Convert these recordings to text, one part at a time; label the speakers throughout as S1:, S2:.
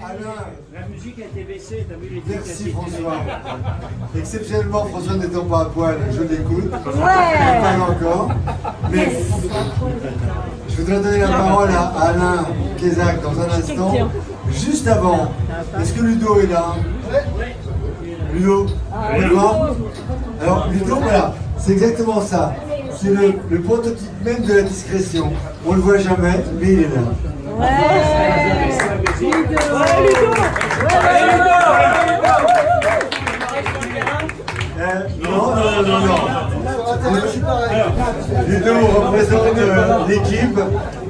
S1: Alain,
S2: la musique a été baissée, t'as vu les trucs.
S1: merci François. Exceptionnellement, François n'étant pas à poil, je l'écoute.
S3: Ouais.
S1: Il parle encore. Mais je voudrais donner la parole à Alain Kézac dans un instant. Juste avant, est-ce que Ludo est là? Ludo, on le voit. Alors Ludo, voilà, c'est exactement ça. C'est le prototype même de la discrétion. On le voit jamais, mais il est là. Non. Ludo représente l'équipe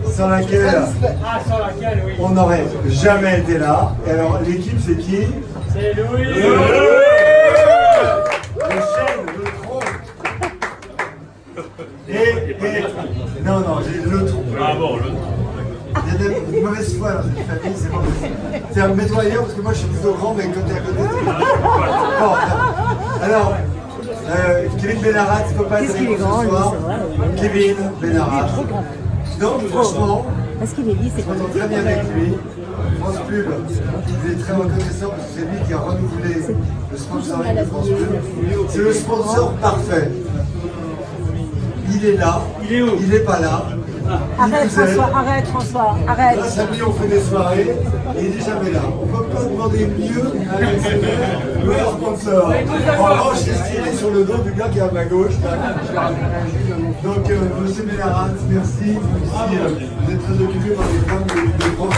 S1: sans laquelle on n'aurait jamais été là. Et alors l'équipe c'est qui?
S2: C'est Louis.
S1: Le chêne, le tronc. Non, j'ai le tronc.
S4: Ah bon, le
S1: Il y a de mauvaise foi dans cette famille, c'est pas possible. C'est un mets-toi ailleurs parce que moi je suis plutôt grand, mais côté à côté. Bon, alors, Kevin Benarat, copain de Rico ce soir. Kevin Benarat. Donc, franchement,
S3: Parce qu'il est dit, c'est
S1: je m'entends très bien avec lui. France Pub, il est très reconnaissant parce que c'est lui qui a renouvelé le sponsoring de France Pub. C'est le sponsor parfait. Il est là,
S2: Il est où?
S1: il n'est pas là.
S3: Arrête François, arrête.
S1: Grâce à lui, on fait des soirées et il n'est jamais là. On ne peut pas demander mieux à un meilleur sponsor. En revanche, c'est stylé sur le dos du gars qui est à ma gauche. Donc, monsieur Benarat, merci. Vous êtes très occupé par les femmes de France.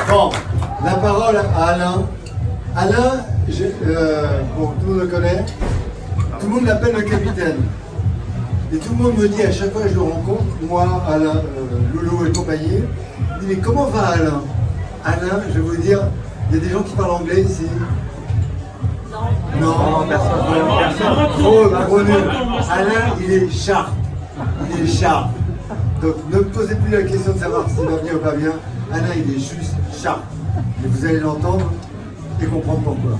S1: Bon, la parole à Alain. Alain, bon, tout le monde le connaît. Tout le monde l'appelle le capitaine. Et tout le monde me dit à chaque fois que je le rencontre, moi, Alain, Loulou et compagnie, il dit mais comment va Alain? Alain, je vais vous dire, il y a des gens qui parlent anglais ici. Non, personne. Trop nul. Alain, il est sharp. Il est sharp. Donc ne me posez plus la question de savoir s'il va bien ou pas bien. Alain, il est juste sharp. Et vous allez l'entendre et comprendre pourquoi.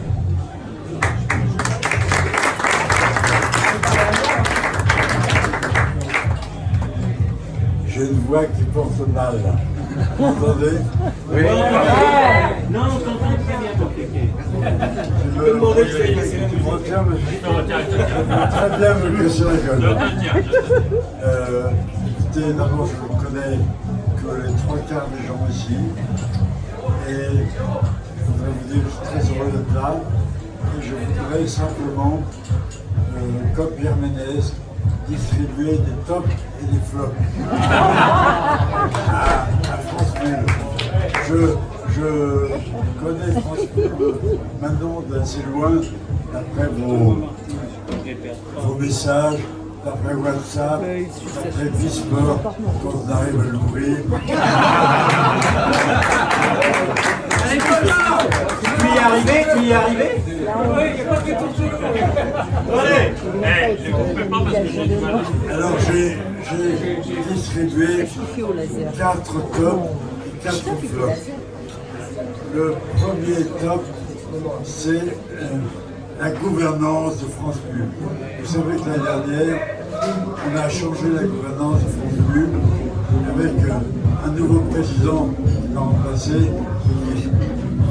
S5: J'ai une voix qui porte mal là. Vous entendez? Oui.
S2: Non, on t'entend très bien, ton kéké.
S5: Je retiens très bien me casser la gueule. Écoutez, d'abord je ne connais que les 3/4 des gens ici. Et je voudrais vous dire que je suis très heureux d'être là. Et je voudrais simplement, comme Pierre Ménez, distribuer des tops et des flops à France Pub. Je connais France Pub maintenant d'assez loin, d'après vos messages, d'après WhatsApp, d'après Bisport, quand on arrive à l'ouvrir.
S2: Tu y es arrivé?
S5: Alors j'ai distribué 4 tops et 4 flops. Le premier top, c'est la gouvernance de France Pub. Vous savez que l'année dernière, on a changé la gouvernance de France Pub avec un nouveau président qui va remplacer,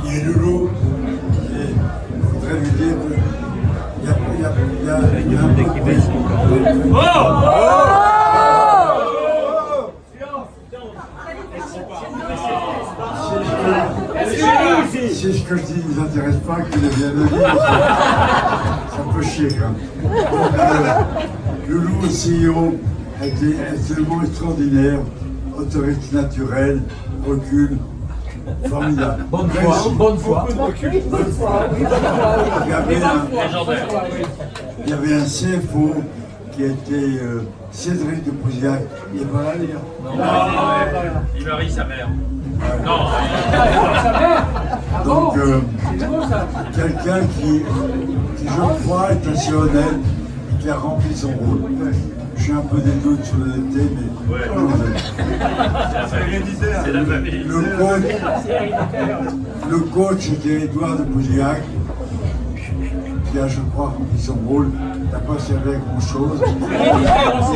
S5: qui est Loulou. Et je voudrais lui dire qu'il y a un si ce que je dis ne vous intéresse pas, qu'il est bien avis, ça peut chier quand même. Loulou, le CEO, a été absolument extraordinaire, autorité naturelle, recul, formidable.
S4: Bonne foi.
S5: Il y avait un CFO qui était Cédric de Pouziac. Il est pas là, d'ailleurs.
S4: Non, il marie sa mère. Non.
S5: Donc, quelqu'un qui, je crois, est assez honnête et qui a rempli son rôle. J'ai un peu des doutes sur l'honnêteté, mais
S4: C'est la famille.
S5: le coach était Édouard de Pouziac. qui a, je crois, rempli son rôle, n'a pas servi à grand-chose.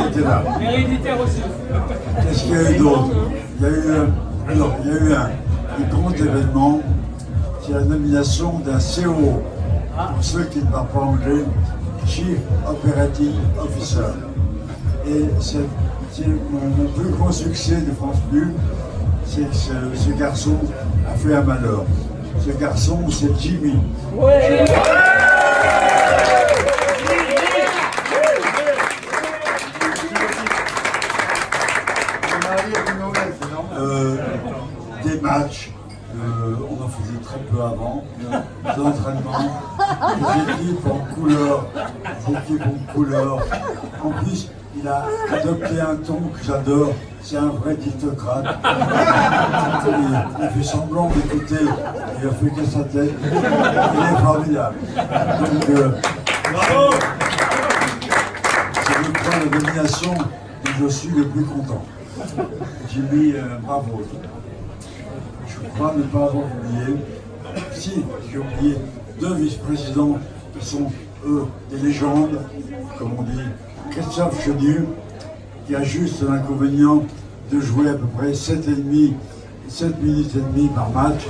S5: C'était là.
S2: Héréditaire aussi.
S5: Qu'est-ce qu'il y a eu d'autre? Il y a eu un grand événement, c'est la nomination d'un CO, pour ceux qui ne parlent pas anglais, Chief Operating Officer. Et c'est mon plus grand succès de France Bleu, c'est que ce garçon a fait un malheur. Ce garçon, c'est Jimmy.
S2: Ouais.
S5: Des matchs, on en faisait très peu avant, des entraînements, des équipes en couleur, En plus, il a adopté un ton que j'adore, c'est un vrai dictocrate. Il fait semblant d'écouter, il a fait que sa tête, il est formidable. Donc, bravo! C'est le point de domination dont je suis le plus content. Jimmy, bravo. Je crois ne pas avoir oublié, si j'ai oublié 2 vice-présidents qui sont, eux, des légendes, comme on dit, Christophe Chenu, qui a juste l'inconvénient de jouer à peu près 7 minutes et demie par match,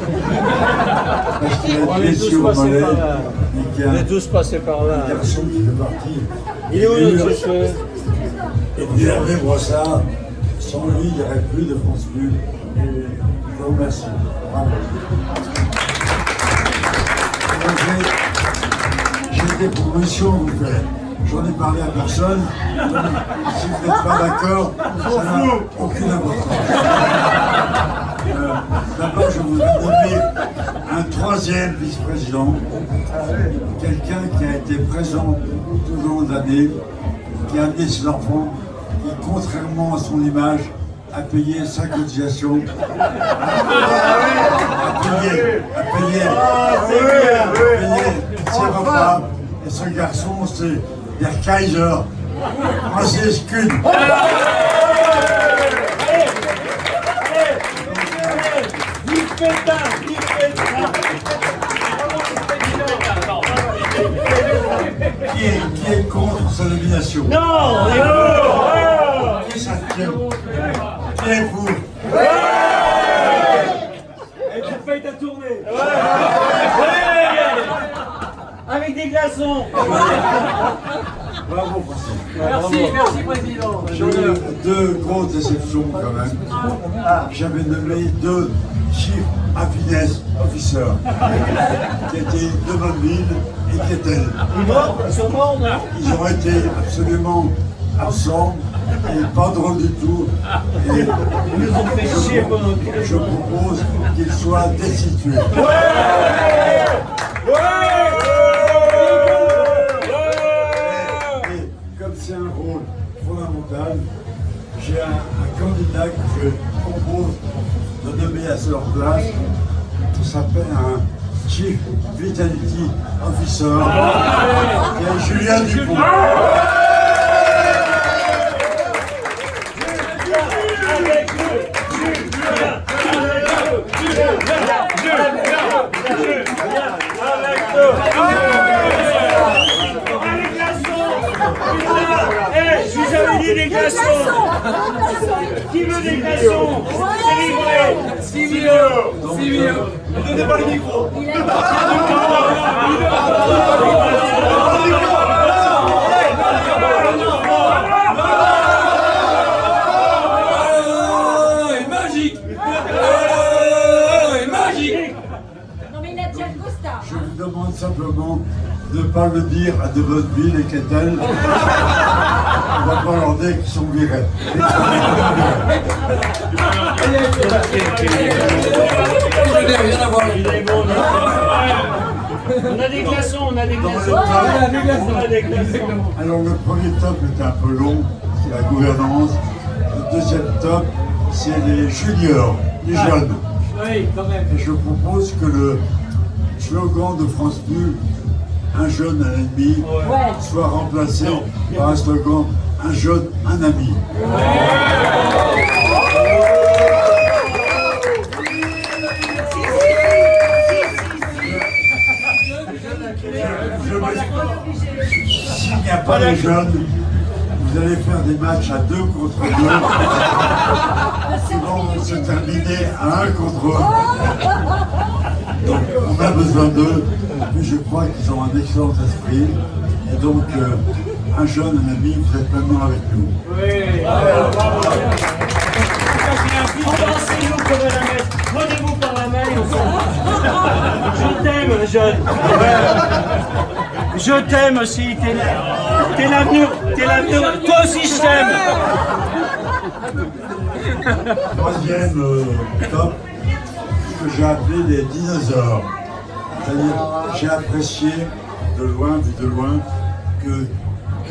S5: parce qu'il a une blessure au mollet, et qui a
S2: On est tous passés par là.
S5: un garçon qui fait partie.
S2: Il est où notre cheveu?
S5: Et puis Hervé Brossard, sans lui, il n'y aurait plus de France Bleu. Et je vous remercie. Bravo. J'ai des propositions à vous faire. J'en ai parlé à personne. Donc, si vous n'êtes pas d'accord, ça n'a aucune importance. D'abord, je voudrais nommer un 3e vice-président, quelqu'un qui a été présent tout au long de l'année, qui a amené ses enfants, qui, contrairement à son image, a payé sa cotisation, a payé ses repas, et ce garçon, c'est Der Kaiser, Francis Kuhn. Qui est contre sa nomination?
S2: Non!
S5: Qui s'abstient? Qui est pour?
S2: Et tu fais ta tournée! Avec des glaçons!
S5: Bravo, Francis.
S2: Merci président!
S5: J'ai eu 2 grosses déceptions quand même. J'avais nommé 2 Chief Happiness Officers, qui étaient de Bonneville et qui étaient.
S2: Ils sont morts, non?
S5: Ils ont été absolument absents et pas drôles du tout. Et
S2: Ils nous ont fait chier pendant que...
S5: je propose qu'ils soient destitués. Et comme c'est un rôle fondamental, j'ai un candidat que je propose de nommer à leur place, qui s'appelle un Chief Vitality Officer, qui est Julien Dupont.
S2: Je vous avais dit des glaçons! Qui veut des glaçons? C'est livré! 6 millions! 6 millions! Ne donnez pas le micro!
S4: est magique. Est magique.
S6: Non mais il a déjà le Costa.
S5: Je vous demande simplement de ne pas le dire à de Bonneville et Quetel. On va pas leur dire qu'ils sont virés.
S2: On a des glaçons, on a des
S5: Dans le
S2: glaçons!
S5: top,
S2: On a des glaçons!
S5: alors le premier top était un peu long, c'est la gouvernance. Le deuxième top, c'est les juniors, les jeunes.
S2: Oui, quand même!
S5: Et je propose que le slogan de France Bleu, un jeune, un ennemi, soit remplacé par un slogan, un jeune, un ami. Je m'explique. n'y a pas les jeunes, vous allez faire des matchs à 2 contre 2. Qui vont se terminer à 1 contre 1. Donc on a besoin d'eux, mais je crois qu'ils ont un excellent esprit. Et donc un jeune, un ami, vous êtes maintenant avec nous.
S2: Oui. Embrassez-nous comme la messe. Prenez-vous par la main et on s'en Je t'aime, jeune. Je t'aime aussi. T'es l'avenir. Toi aussi, je t'aime.
S5: Troisième top, ce que j'ai appelé les dinosaures. C'est-à-dire, j'ai apprécié de loin, vu de loin, que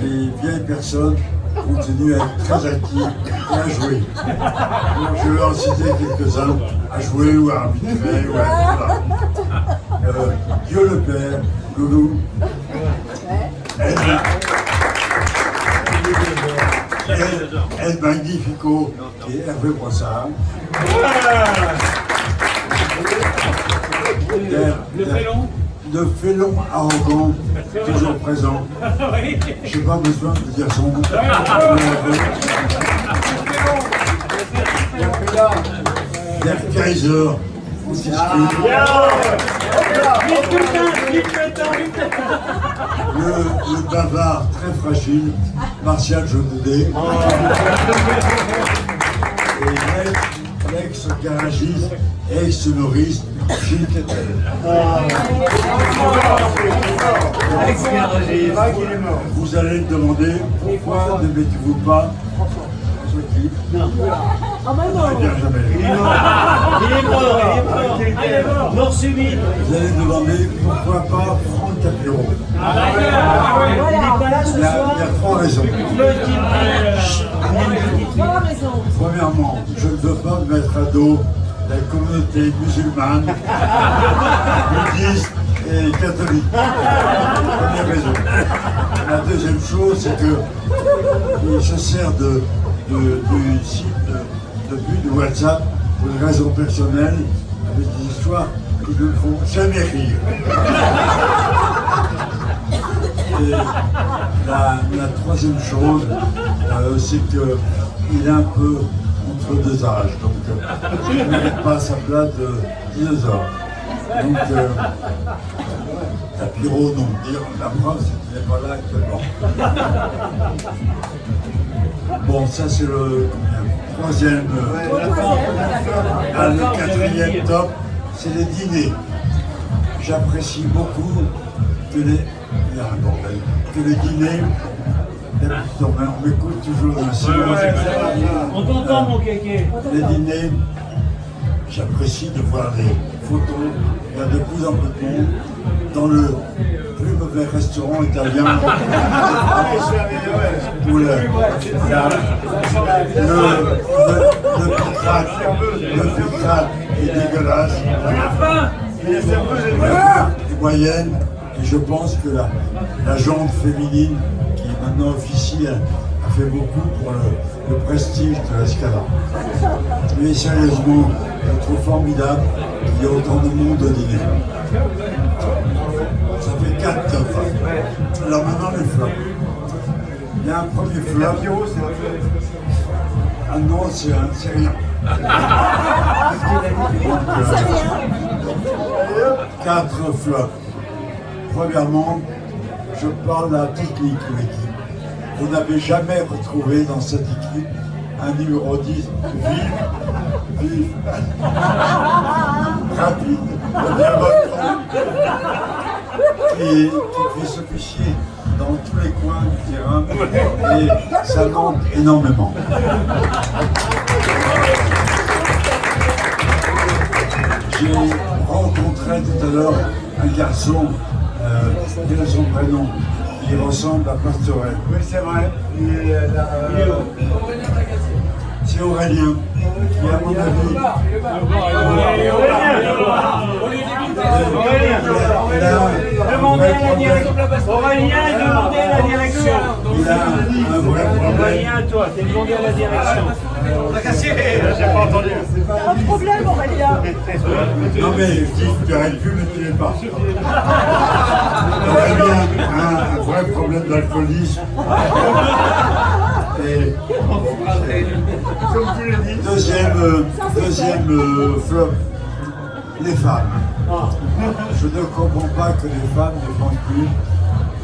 S5: les vieilles personnes continuent à être très actives et à jouer. Donc, je vais en citer quelques-uns, à jouer ou à arbitrer, ou à... Voilà. Dieu le Père, Loulou, El Magnifico et Hervé Brossard.
S2: Le félon.
S5: De félon arrogant, toujours présent. Je n'ai pas besoin de dire son nom. Der Kaiser, Francis le bavard très fragile, Martial Jaudet. Et l'ex-garagiste, ex-sonoriste, Gilles Kettel. Vous allez me demander pourquoi ne mettez-vous pas ce clip. Très bien, jamais.
S2: Il est mort. Mort subite.
S5: Vous allez me demander pourquoi pas Franck Capiro.
S2: Il n'est pas là ce
S5: Il y a
S2: soir.
S5: 3 raisons. Premièrement, je ne veux pas me mettre à dos la communauté musulmane, bouddhiste et catholique. Première raison. La deuxième chose, c'est que il se sert du site de WhatsApp pour des raisons personnelles, avec des histoires qui ne me font jamais rire. Et la troisième chose, c'est qu'il est un peu entre deux âges, donc il ne mérite pas sa place de dinosaure. Donc, Tapiro, non. La preuve, c'est qu'il n'est pas là actuellement. Bon, ça c'est le troisième. Le quatrième top, c'est les dîners. J'apprécie beaucoup que les... Il y a un bordel. Que les dîners... On m'écoute toujours dans le silence.
S2: On t'entend, mon kéké.
S5: Les dîners, j'apprécie de voir des photos. Il y a de plus en plus de monde dans le plus mauvais restaurant italien. Où le filtrate est dégueulasse. Est moyenne. Et je pense que la jante féminine qui maintenant officie a fait beaucoup pour le prestige de l'escalade. Mais sérieusement, je trouve formidable qu'il y ait autant de monde au dîner. Ça fait 4 tops. Alors maintenant les flops. Il y a un premier flop. Ah non, c'est rien. 4 flops. Premièrement, je parle de la technique de l'équipe. Vous n'avez jamais retrouvé dans cette équipe un numéro 10 vif, rapide, et qui fait s'officier dans tous les coins du terrain, et ça manque énormément. J'ai rencontré tout à l'heure un garçon, quel est son prénom? Il ressemble à Pastorel. Oui, c'est vrai. C'est Aurélien, qui à mon avis...
S2: Demandez à la direction. Aurélien, demandez à la direction.
S5: il a un vrai problème.
S2: Aurélien, toi, t'es demandé à la direction.
S4: J'ai pas entendu.
S3: Un problème, Aurélien.
S5: Non mais je dis, tu aurais pu, mais tu l'es pas. Aurélien a un vrai problème d'alcoolisme. Et deuxième flop, les femmes. Je ne comprends pas que les femmes ne pensent plus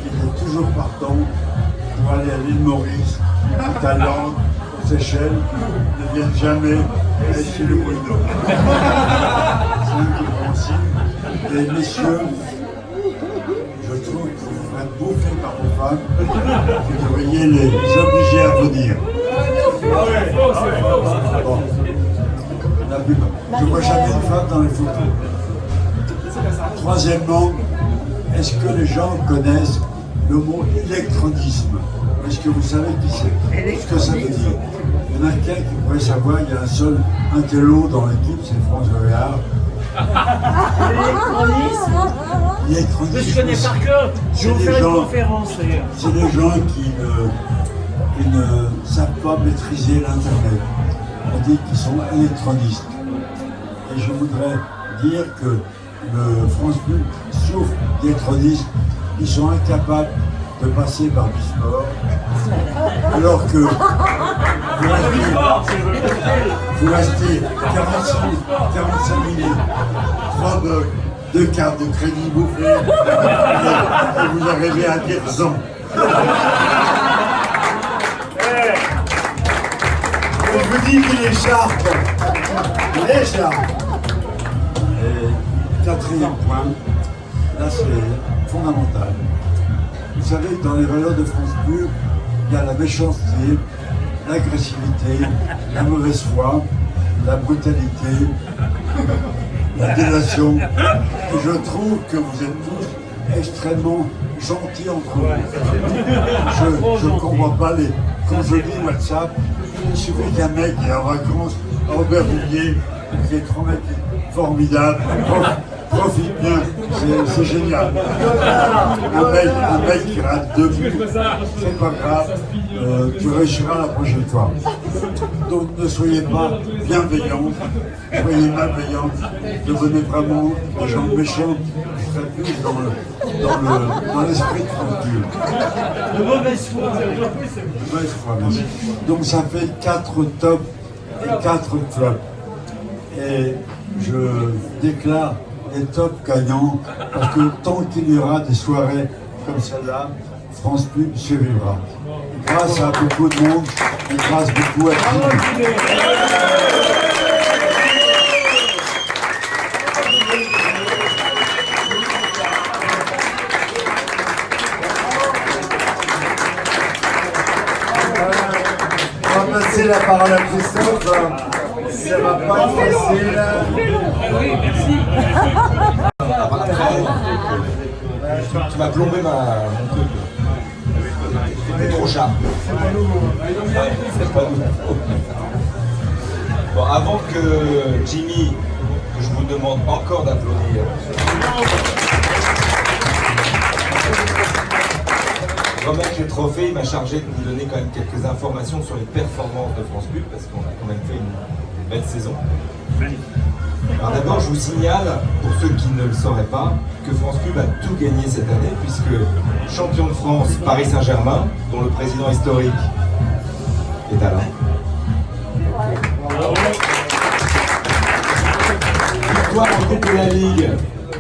S5: qu'il est toujours partant pour aller à l'île Maurice, à Thaïlande, aux Seychelles, ne viennent jamais chez le bruit d'eau. C'est incompréhensible. Et messieurs, je trouve que vous êtes bouffés par vos femmes, vous devriez les obliger à venir. Bon. Je ne vois jamais de femmes dans les photos. Troisièmement, est-ce que les gens connaissent le mot électronisme? Est-ce que vous savez qui c'est? Ce que ça veut dire? Il y en a quelqu'un qui pourrait savoir, il y a un seul intello dans l'équipe, c'est François Réard. L'électronisme,
S2: Je connais par cœur. Je vais vous faire une conférence d'ailleurs.
S5: c'est les gens qui ne savent pas maîtriser l'Internet. On dit qu'ils sont électronistes. Et je voudrais dire que le France Bleu souffre d'électronisme. Ils sont incapables de passer par Bisport. Alors que vous restez 45 minutes, 3 bugs, 2 cartes de crédit bouffées, et vous arrivez à dire non. Je vous dis qu'il écharpe. Il écharpe. Et quatrième point, là c'est fondamental. Vous savez que dans les valeurs de France Pure, il y a la méchanceté, l'agressivité, la mauvaise foi, la brutalité, la délation. Et je trouve que vous êtes tous extrêmement gentils entre vous. Je ne comprends pas les conflits WhatsApp. Il suffit qu'un mec qui est en vacances à Aubervilliers, qui est 3 mecs formidables, profite bien, c'est génial. Un mec qui rate 2 buts, c'est pas grave, tu réussiras la prochaine fois. Donc ne soyez pas bienveillants, soyez malveillants, devenez vraiment des gens méchants, qui seraient plus dans l'esprit de culture.
S2: De mauvaise foi.
S5: De mauvaise foi, merci. Donc ça fait 4 tops et 4 flops. Et je déclare les tops gagnants, parce que tant qu'il y aura des soirées comme celle-là, France Pub survivra. Grâce à beaucoup de monde et grâce beaucoup à Jimmy.
S1: On va passer la parole à Christophe. Ça va pas être facile.
S7: Tu m'as plombé mon truc. C'était trop sharp. C'est pas nous. Bon, avant que Jimmy, que je vous demande encore d'applaudir, remettre les trophées, il m'a chargé de vous donner quand même quelques informations sur les performances de France Pub, parce qu'on a quand même fait une belle saison. Alors d'abord, je vous signale, pour ceux qui ne le sauraient pas, que France Pub a tout gagné cette année, puisque champion de France, Paris Saint-Germain, dont le président historique est Alain. Victoire en Coupe de la Ligue,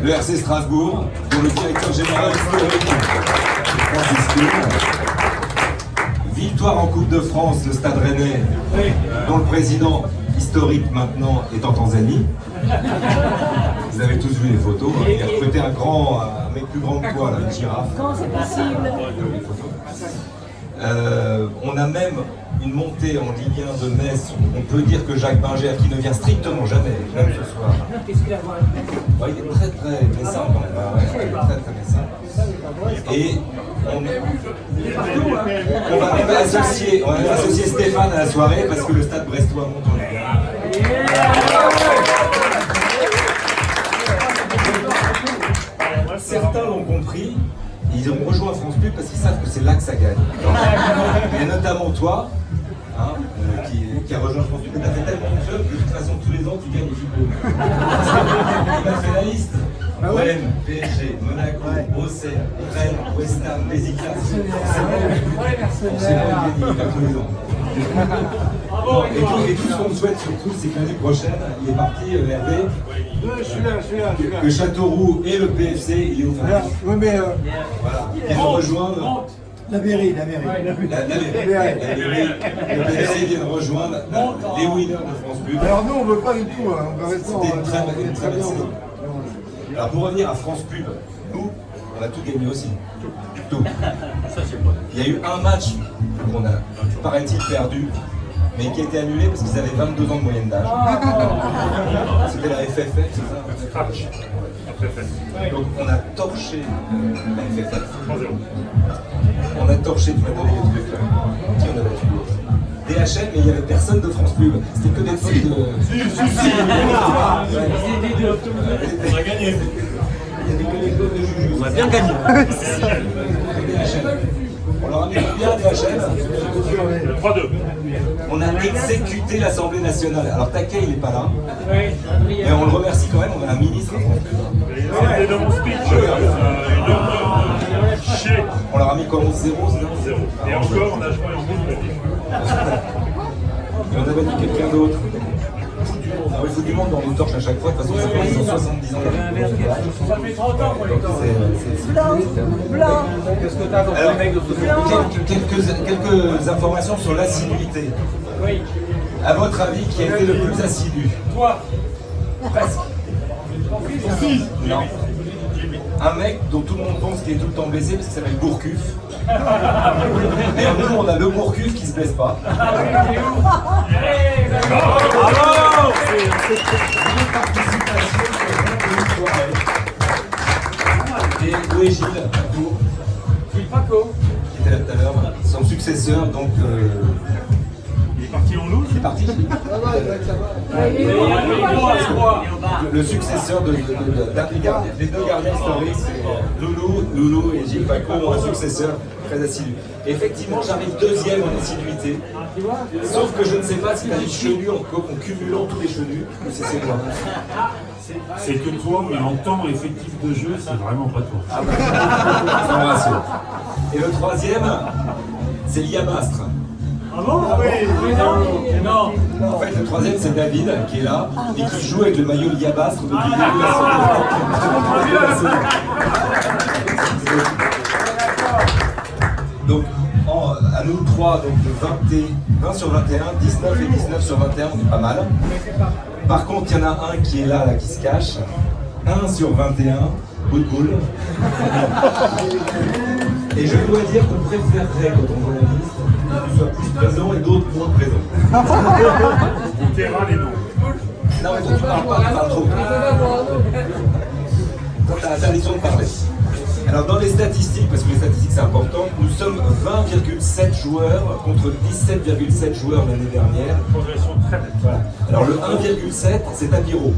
S7: le RC Strasbourg, dont le directeur général historique est Francis Kuhn. Victoire en Coupe de France, le Stade Rennais, dont le président historique maintenant est en Tanzanie. Vous avez tous vu les photos. Il a recruté un mec plus grand que toi, là, une girafe.
S3: Comment c'est possible?
S7: On a même une montée en Ligue 1 de Metz. On peut dire que Jacques Binger, qui ne vient strictement jamais, même ce soir.
S3: Qu'est-ce qu'il a à voir avec
S7: Il est très très messin quand même. Ouais, très très messin. Et on va même associer Stéphane à la soirée parce que le stade brestois monte en Ligue 1. Certains l'ont compris, ils ont rejoint France Bleu parce qu'ils savent que c'est là que ça gagne. Et notamment toi, hein, qui a rejoint France Bleu, mais tu as fait tellement de clubs que de toute façon tous les ans tu gagnes les diplômes. Il a fait la liste. OM, PSG, Monaco, Auxerre, Rennes, West Ham, Besiktas. Forcément, il gagne tous les ans. Et tout ce qu'on souhaite surtout, c'est que l'année prochaine, il est parti, Hervé, que Châteauroux et le PFC, il est au fond.
S5: Oui, mais
S7: Voilà, ils vont rejoindre.
S5: la mairie.
S7: Le PFC vient de rejoindre les winners de France Bleu.
S5: Alors nous, on veut pas du tout, hein. On va rester
S7: C'était une très bonne saison. Alors pour revenir à France Pub, nous, on a tout gagné aussi. Tout. Il y a eu un match qu'on a, paraît-il, perdu, mais qui a été annulé parce qu'ils avaient 22 ans de moyenne d'âge. C'était la FFF, c'est ça? Donc on a torché la FFF. On a torché, tu m'as donné les trucs là. Qui on a battu? DHL, mais il n'y avait personne de France Pub. C'était que des trucs de.
S2: On a gagné.
S7: On a bien gagné. On leur a mis bien DHL.
S2: 3-2.
S7: On a exécuté l'Assemblée nationale. Alors Taquet, il n'est pas là. Mais on le remercie quand même, on a un ministre.
S2: C'était dans mon speech. Chier.
S7: On leur a mis comme 0-0.
S2: Et encore, on a joué en bout.
S7: Et on a battu quelqu'un d'autre. Alors il faut du monde dans les torches à chaque fois, de toute façon ça fait 70 ans.
S3: Ça fait 30 ans qu'on les torche.
S6: Blanc.
S7: Alors, quelques informations sur l'assiduité.
S3: Oui.
S7: À votre avis, qui a été le plus assidu?
S3: Toi.
S7: Presque.
S3: Ton fils.
S7: Non. Un mec dont tout le monde pense qu'il est tout le temps blessé parce qu'il s'appelle Gourcuff. Et nous, on a le Gourcuff qui se blesse pas.
S2: Bravo!
S7: Et où est Gilles Paco,
S3: Gilles Paco.
S7: qui était là tout à l'heure, son successeur, donc
S2: Il est parti en loose.
S7: il est parti. Le successeur d'un des gardiens, des deux gardiens historiques, c'est Loulou et Gilles Paco ont un successeur très assidu. Et effectivement, j'arrive deuxième en assiduité, sauf que je ne sais pas si tu as les chenus en cumulant tous les chenus, ou si c'est toi.
S2: C'est que toi, mais en temps effectif de jeu, c'est vraiment pas toi.
S7: Ça me rassure. Et le troisième, c'est Liamastre.
S2: Ah bon?
S3: Non.
S7: En fait, le troisième, c'est David qui est là et qui joue avec le maillot Liabastre depuis le début de la saison. Donc, à nous trois, donc 20 sur 21, 19 et 19 sur 21, on est pas mal. Par contre, il y en a un qui est là, qui se cache. 1 sur 21, bout de boule. Et je dois dire qu'on préférerait, quand on voit la liste, que tu sois plus présent et d'autres moins présents.
S2: On taira les noms.
S7: Non, mais toi, tu parles pas, tu parles trop. Toi, t'as l'interdiction de parler. Alors, dans les statistiques, parce que les statistiques c'est important, nous sommes 20,7 joueurs contre 17,7 joueurs l'année dernière.
S2: Progression très nette.
S7: Voilà. Alors, le 1,7, c'est Tapiro.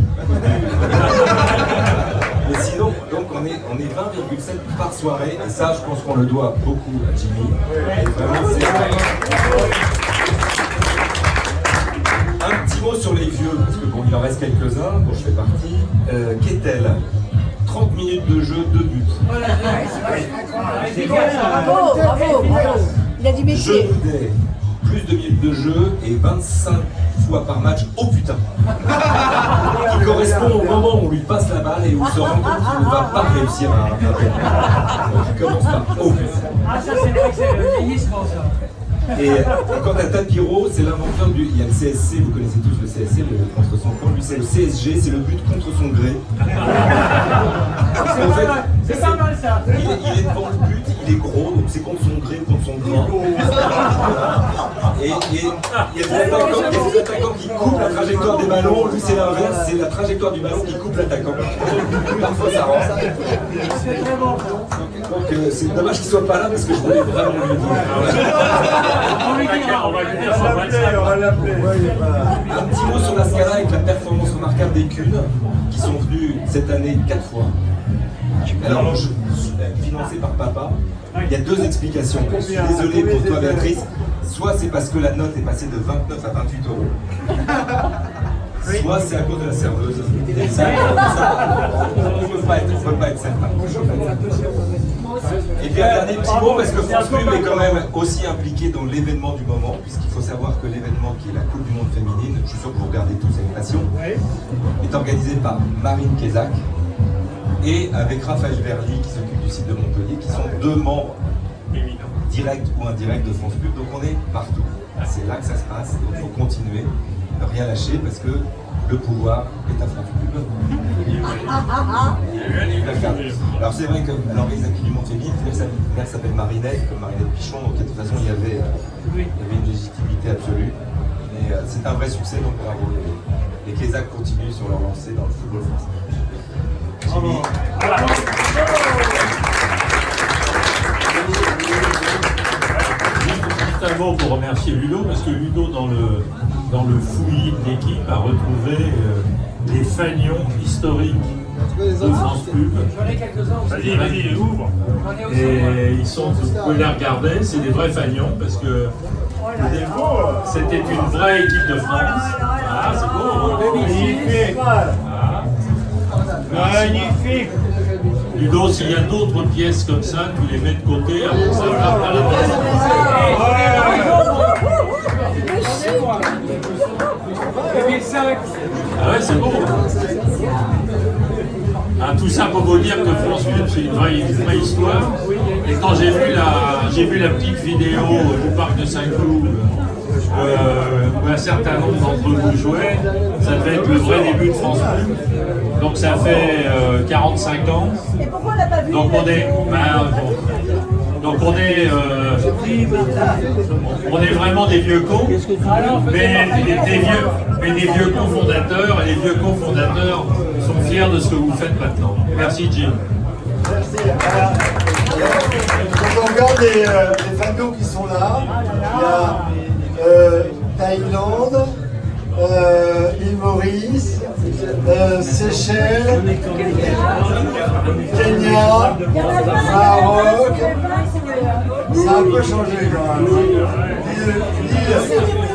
S7: Mais sinon, donc on est 20,7 par soirée, et ça, je pense qu'on le doit beaucoup à Jimmy. Vraiment, c'est un petit mot sur les vieux, parce que bon, il en reste quelques-uns, dont je fais partie. Kettel, 30 minutes de jeu, 2 buts.
S6: Bravo. Il a du métier.
S7: Genoudet, plus de minutes de jeu et 25 fois par match, oh putain! Qui correspond au moment où on lui passe la balle et où il se rend compte qu'il ne va pas réussir à donc il commence par oh putain.
S3: Ah, ça, c'est vrai que c'est le vieillissement, ça.
S7: Et quant à Tapiro, c'est l'inventeur du. Il y a le CSC, vous connaissez tous le CSC, le contre son camp. Lui, c'est le CSG, c'est le but contre son gré. En fait,
S3: C'est pas mal, ça.
S7: il est devant le but, il est gros, donc c'est contre son gré, contre son grain. Et il y a des attaquants qui coupent la trajectoire des ballons. Lui, c'est l'inverse, c'est la trajectoire du ballon qui coupe l'attaquant. Parfois, ça rend ça. Donc, c'est dommage qu'il soit pas là parce que je voulais vraiment lui dire.
S3: On lui dira.
S2: on va lui dire son 25.
S5: On va l'appeler.
S7: Un petit mot sur la Scala avec la performance remarquable des Cunes, qui sont venus cette année 4 fois. Alors, financé par papa. Il y a 2 explications. Je suis désolé pour toi, Béatrice. Soit c'est parce que la note est passée de 29 à 28 euros. Soit c'est à cause de la serveuse. Ça, on ne peut pas être certain. Et puis un dernier petit mot, parce que France Pub est quand même aussi impliqué dans l'événement du moment, puisqu'il faut savoir que l'événement qui est la Coupe du Monde féminine, je suis sûr que vous regardez tous avec passion, est organisé par Marine Kézak et avec Raphaël Verly qui s'occupe du site de Montpellier, qui sont 2 membres directs ou indirects de France Pub, donc on est partout. C'est là que ça se passe, donc il faut continuer, ne rien lâcher, parce que le pouvoir est à France Pub. Alors c'est vrai que l'organisation du Monde féminin, sa mère s'appelle Marinette, comme Marinette Pichon, donc de toute façon il y avait une légitimité absolue. Mais c'est un vrai succès, donc bravo. Les Kézak continuent sur leur lancée dans le football français. Jimmy.
S8: Juste un mot pour remercier Ludo, parce que Ludo, dans le fouillis de l'équipe, a retrouvé les fanions historiques de France Pub.
S3: J'en ai quelques-uns aussi.
S2: Vas-y, ouvre.
S8: Et ils sont, vous pouvez les regarder, c'est des vrais fanions, parce que c'était une vraie équipe de France. Ah, c'est beau.
S2: Magnifique. Magnifique.
S8: Ludo, s'il y a d'autres pièces comme ça, tu les mets de côté avant que ça parte à la maison. Ah ouais, c'est beau. Ah, tout ça pour vous dire que France Pub, c'est une vraie histoire. Et quand j'ai vu la petite vidéo du parc de Saint-Cloud, où un certain nombre d'entre vous jouaient, ça devait être le vrai début de France Pub. Donc ça fait 45 ans.
S6: Et pourquoi on l'a pas vu?
S8: Donc on est, on est vraiment des vieux cons, mais des vieux cons fondateurs, et les vieux cons fondateurs sont fiers de ce que vous faites maintenant. Merci Jim.
S1: Merci. Quand on regarde les fanions qui sont là, il y a Thaïlande, l'île Maurice, Seychelles, Kenya, Maroc. Ça a un peu changé quand même.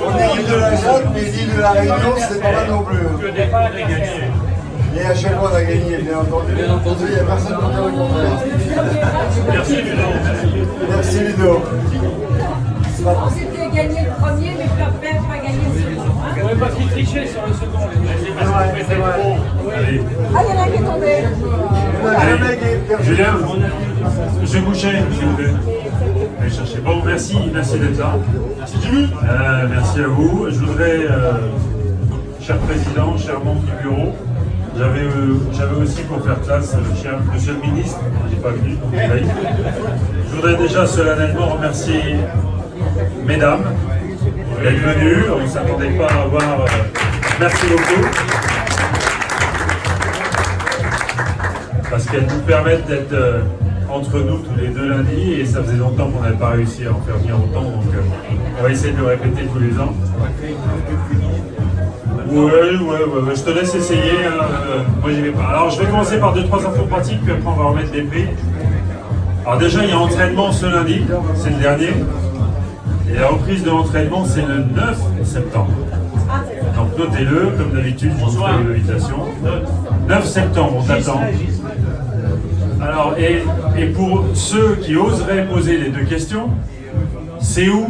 S1: On est l'île de la Jade, mais l'île de la Réunion, c'est pas mal non plus. Et à chaque fois, on a gagné, bien entendu. Il n'y a personne qui peut dire le contraire.
S2: Merci Ludo.
S1: Merci Ludo.
S6: On s'était gagné le premier, mais pas gagné le second.
S3: On n'aurait pas pu tricher sur le second.
S1: C'est vrai.
S2: Allez.
S6: Ah, il y en a un qui est tombé.
S2: Julien, je vais coucher, s'il vous plaît. Allez chercher. Bon, merci d'être là. Merci Jimmy. Merci à vous. Je voudrais, cher président, cher membre du bureau, j'avais aussi pour faire classe, cher monsieur le ministre, il n'est pas venu, donc il va y. Je voudrais déjà solennellement remercier mesdames d'être venues. On ne s'attendait pas à avoir. Merci beaucoup. Parce qu'elles nous permettent d'être entre nous tous les 2 lundis, et ça faisait longtemps qu'on n'avait pas réussi à en faire venir autant, donc on va essayer de le répéter tous les ans. Ouais, je te laisse essayer, moi j'y vais pas. Alors je vais commencer par 2-3 infos pratiques, puis après on va remettre des prix. Alors déjà il y a entraînement ce lundi, c'est le dernier, et la reprise de l'entraînement c'est le 9 septembre. Donc notez-le, comme d'habitude, je vous fais l'invitation. 9 septembre, on t'attend. Alors, et pour ceux qui oseraient poser les 2 questions, c'est où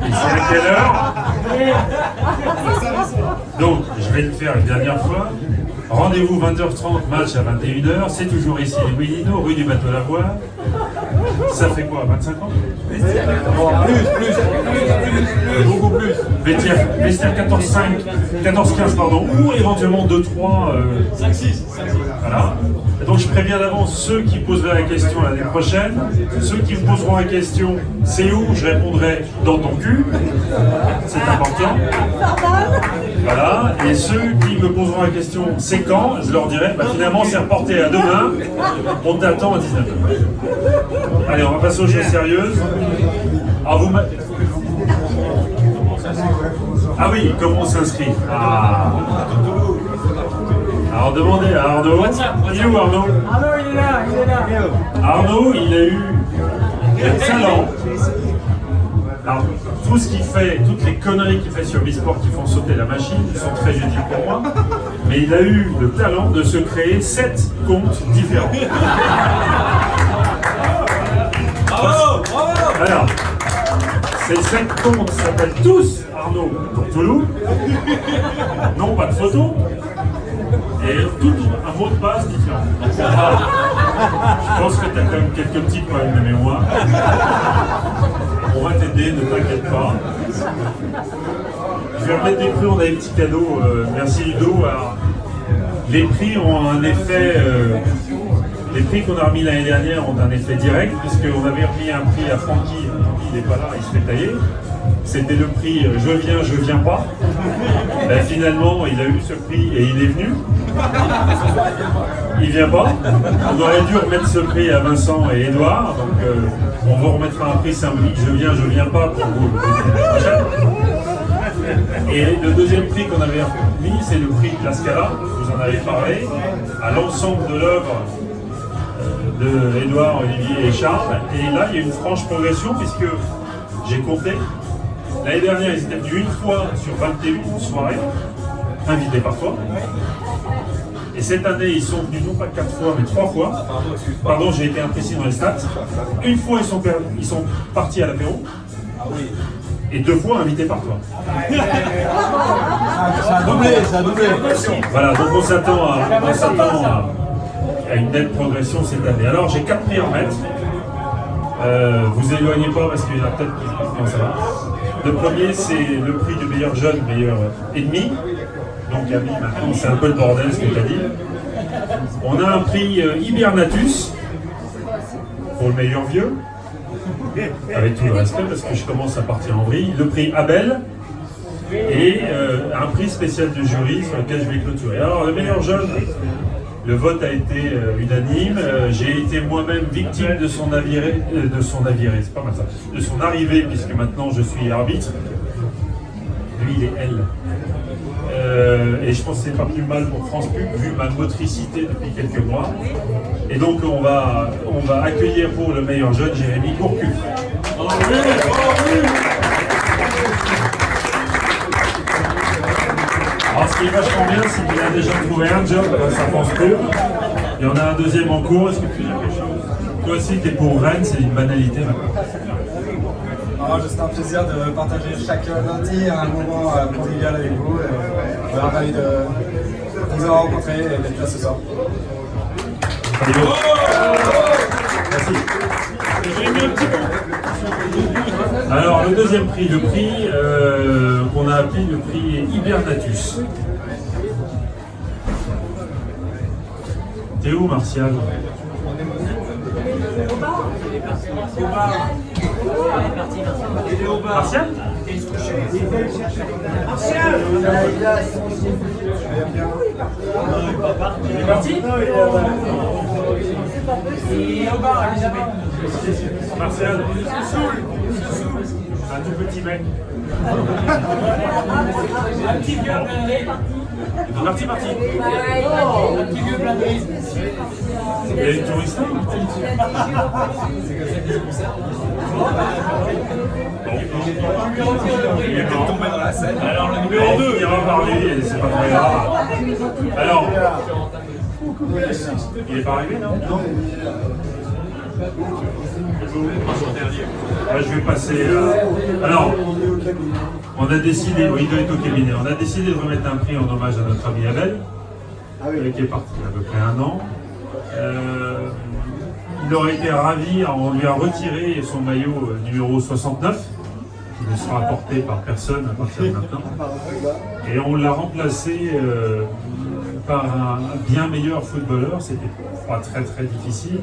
S2: et c'est à quelle heure? Donc, je vais le faire une dernière fois. Rendez-vous 20h30, match à 21h. C'est toujours ici, les Ouillino, rue du Bateau Lavoir. Ça fait quoi, 25 ans? Plus. Beaucoup plus. Vestiaire 14-15, pardon, ou éventuellement 2-3. 5-6. Voilà. Et donc je préviens d'avance ceux qui poseraient la question l'année prochaine. Ceux qui me poseront la question, c'est où? Je répondrai dans ton cul. C'est important. Voilà. Et ceux qui me poseront la question, c'est quand? Je leur dirai, finalement c'est reporté à demain. On t'attend à 19h. Allez, on va passer aux choses sérieuses. Alors Ah oui, comment on s'inscrit? Alors demandez à Arnaud. Il est où Arnaud?
S3: Arnaud, il est là, il est là.
S2: Arnaud, il a eu le talent. Alors, tout ce qu'il fait, toutes les conneries qu'il fait sur Bisport qui font sauter la machine sont très utiles pour moi. Mais il a eu le talent de se créer 7 comptes différents.
S4: Bravo, bravo.
S2: Alors, ces 7 comptes s'appellent tous Arnaud pour Toulouse. Non, pas de photo. Et tout un mot de passe différent. Je pense que tu as quand même quelques petits problèmes de mémoire. On va t'aider, ne t'inquiète pas. Je vais remettre des prix, on a des petits cadeaux. Merci Ludo. Alors, les prix ont un effet. Les prix qu'on a remis l'année dernière ont un effet direct, puisqu'on avait remis un prix à Francky. Francky, il n'est pas là, il se fait tailler. C'était le prix je viens pas. Ben, finalement, il a eu ce prix et il est venu. Il vient pas. On aurait dû remettre ce prix à Vincent et Edouard. Donc, on vous remettra un prix symbolique je viens pas pour vous la prochaine. Et le deuxième prix qu'on avait mis, c'est le prix de la Scala. Vous en avez parlé. À l'ensemble de l'œuvre de Edouard, Olivier et Charles. Et là, il y a une franche progression puisque j'ai compté. L'année dernière, ils étaient venus une fois sur 21 soirées, invités par toi. Et cette année, ils sont venus non pas 4 fois, mais 3 fois. Pardon, j'ai été imprécis dans les stats. Une fois, ils sont partis à l'apéro. Et 2 fois invités par toi.
S5: Ça a doublé, ça a doublé.
S2: Voilà, donc on s'attend à une nette progression cette année. Alors, j'ai 4 prix à remettre. Vous éloignez pas parce qu'il y en a peut-être qui... Non, ça va. Le premier, c'est le prix du meilleur jeune, meilleur ennemi. Donc, Ami, maintenant, c'est un peu le bordel ce que tu as dit. On a un prix Hibernatus pour le meilleur vieux, avec tout le respect, parce que je commence à partir en vrille. Le prix Abel et un prix spécial du jury sur lequel je vais clôturer. Alors, le meilleur jeune, le vote a été unanime. J'ai été moi-même victime de son c'est pas mal ça, de son arrivée, puisque maintenant je suis arbitre. Lui, il est elle. Et je pense que c'est pas plus mal pour France Pub, vu ma motricité depuis quelques mois. Et donc, on va accueillir pour le meilleur jeune Jérémy Gourcuff. Alors, ce qui est vachement bien, c'est qu'il a déjà trouvé un job grâce à France Pub. Il y en a un deuxième en cours. Est-ce que tu veux dire quelque chose? Toi aussi, tu es pour Rennes, c'est une banalité maintenant.
S9: C'est un plaisir de partager chaque lundi un moment convivial avec vous. On est ravis de vous avoir rencontré et d'être là ce soir.
S2: Merci. Alors, le deuxième prix, le prix qu'on a appelé le prix Hibernatus. T'es où, Martial? Martial? Il est parti? Martial, un tout petit mec.
S3: Un petit vieux blindé.
S2: Parti.
S3: Un petit vieux blindé.
S2: Il y a une touriste.
S7: Il est peut-être tombé dans la scène.
S2: Alors le numéro 2, il va par lui, et c'est pas très grave. Alors, il est pas arrivé, non? Je vais passer. Alors, on a décidé, il doit être au cabinet, on a décidé de remettre un prix en hommage à notre ami Abel, qui est parti il y a à peu près 1 an. Il aurait été ravi, on lui a retiré son maillot numéro 69, qui ne sera porté par personne à partir de maintenant. Et on l'a remplacé par un bien meilleur footballeur, c'était pas très difficile,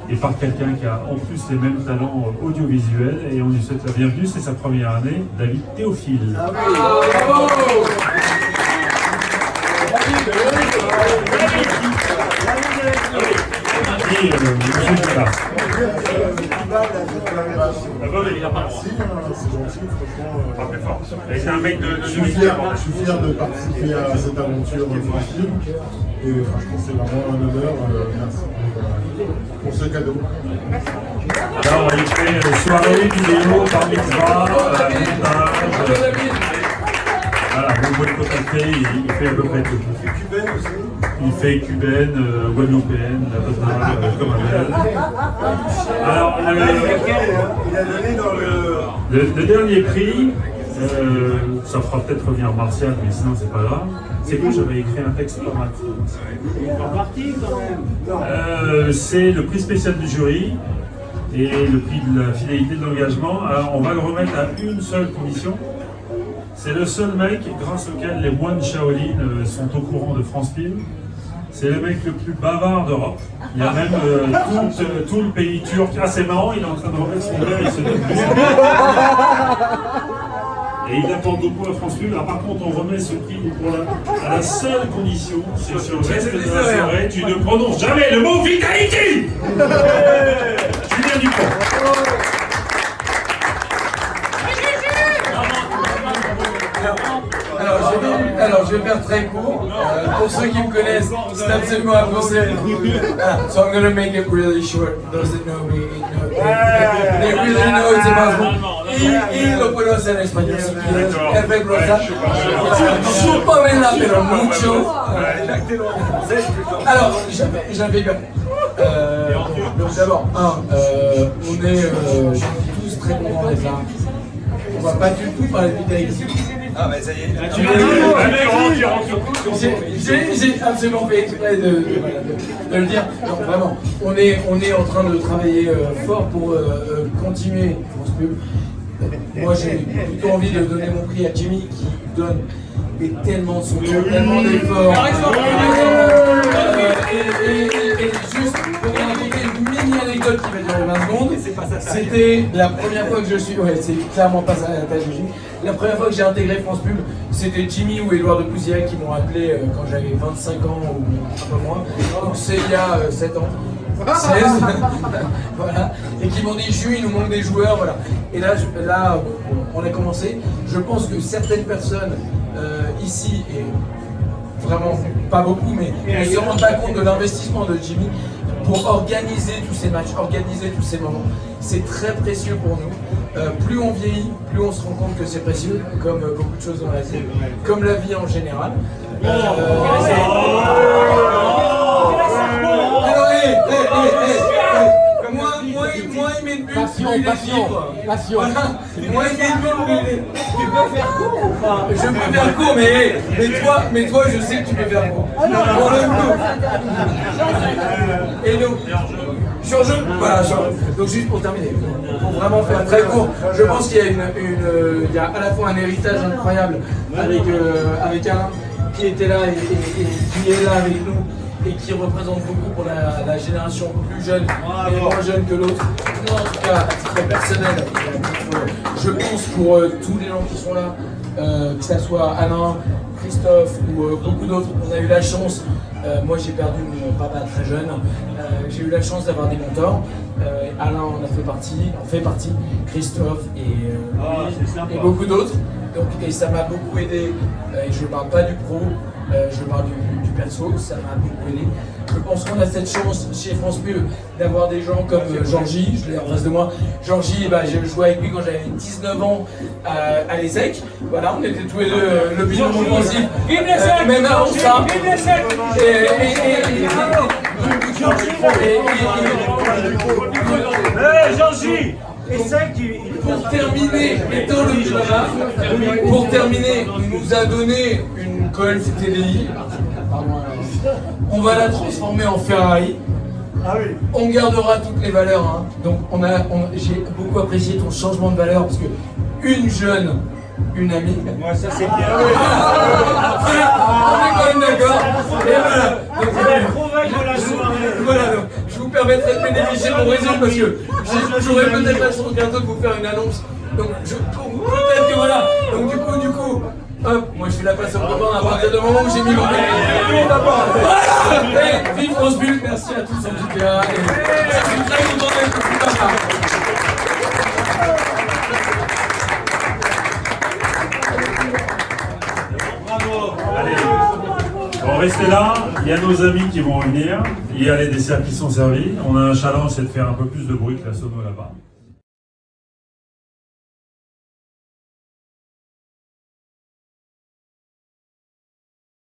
S2: et par quelqu'un qui a en plus les mêmes talents audiovisuels, et on lui souhaite la bienvenue, c'est sa première année, David Théophile.
S5: pas de cette collaboration.
S2: Ah bah oui, il a pas.
S10: Si, c'est gentil, franchement.
S2: Pas très fort. Et c'est un mec de
S10: Je suis fier de participer à cette aventure sportive. Et franchement, c'est vraiment un honneur. Merci pour ce cadeau.
S2: Alors, il fait soirée, vidéo, bar mitzvah, montage. Voilà, vous pouvez le contacter, il fait à peu près tout.
S5: Il fait cubaine aussi.
S2: Il fait cubaine, guadeloupéenne, la totale, comme un Alors,
S5: Il a donné dans
S2: le dernier prix, ça fera peut-être revenir Martial, mais sinon c'est pas grave. C'est que j'avais écrit un texte pas mal.
S3: En partie quand même.
S2: C'est le prix spécial du jury et le prix de la fidélité de l'engagement. Alors on va le remettre à une seule condition. C'est le seul mec grâce auquel les moines Shaolin sont au courant de France Film. C'est le mec le plus bavard d'Europe. Il y a même tout le pays turc. Ah, c'est marrant, il est en train de remettre son verre, il se donne plus. Et il apporte beaucoup à France Film. Alors, par contre, on remet ce prix à la seule condition, c'est sur le reste de la soirée, tu ne prononces jamais le mot Vitality. Julien Dupont.
S9: Alors, je vais faire très court. Pour ceux qui me connaissent, c'est absolument impossible. So I'm gonna make it really short. Those that know me, they really know it's impossible. Y lo puedo hacer en español si quieres. Perfecto, Súpamela, pero mucho. Alors, j'avais bien. Donc d'abord, on est tous très contents d'être là. On va pas du tout parler de vitalité.
S7: Ah, mais ça y est.
S9: J'ai absolument fait exprès de le dire. Non, vraiment, on est en train de travailler fort pour continuer France Pub. Moi, j'ai plutôt envie de donner mon prix à Jimmy qui donne tellement de son temps, tellement d'efforts. Et juste pour vous raconter une mini anecdote qui va durer 20 secondes, c'était la première fois que je suis. Ouais, c'est clairement pas ça la tâche de Jimmy. La première fois que j'ai intégré France Pub, c'était Jimmy ou Édouard de Pouzillac qui m'ont appelé quand j'avais 25 ans ou un peu moins. Donc c'est il y a 7 ans. 16, voilà, et qui m'ont dit Jules, il nous manque des joueurs, voilà. Et là, on a commencé. Je pense que certaines personnes ici, et vraiment pas beaucoup, mais ne se rendent pas compte de l'investissement de Jimmy pour organiser tous ces matchs, organiser tous ces moments. C'est très précieux pour nous. Plus on vieillit, plus on se rend compte que c'est précieux, comme beaucoup de choses dans la vie, comme la vie en général. Moi, il met de but,
S3: Passion.
S9: Voilà. Moi, il met de but, tu peux faire court. Je peux faire court, mais toi, je sais que tu peux faire court. Pour le coup. Et donc, sur-jeu, voilà, donc juste pour terminer, pour vraiment faire très court, je pense qu'il y a il y a à la fois un héritage incroyable avec Alain qui était là et qui est là avec nous et qui représente beaucoup pour la génération plus jeune et moins jeune que l'autre. Moi, en tout cas, à titre personnel, je pense pour tous les gens qui sont là, que ce soit Alain, Christophe ou beaucoup d'autres, on a eu la chance, moi j'ai perdu mon papa très jeune, j'ai eu la chance d'avoir des mentors. Alain en fait partie, Christophe et beaucoup d'autres. Et ça m'a beaucoup aidé, et je ne parle pas du pro, je parle du perso, ça m'a beaucoup aidé. Je pense qu'on a cette chance chez France Pub d'avoir des gens comme Georgie, je l'ai en face de moi. Georgie, j'ai joué avec lui quand j'avais 19 ans à l'ESSEC. Voilà, on était tous les deux le bilan offensif. Même avant ça.
S3: Georgie,
S9: pour terminer, étant le photographe, pour terminer, il nous a donné une Golf TDI. On va la transformer en Ferrari. On gardera toutes les valeurs. Hein. Donc j'ai beaucoup apprécié ton changement de valeur parce que une jeune, une amie.
S3: Moi ça c'est bien.
S9: On est quand même d'accord. Et voilà. Donc, je vous permettrai de bénéficier de mon réseau parce que j'aurai peut-être la chance bientôt de vous faire une annonce. Donc peut-être que voilà. Donc du coup. Hop, moi je fais la passe au copain à partir du moment où j'ai mis mon voilà. Vive France Pub, merci à tous en tout cas. Et je suis très content d'être là.
S2: restez là, il y a nos amis qui vont revenir, il y a les desserts qui sont servis. On a un challenge, c'est de faire un peu plus de bruit que la sono là-bas.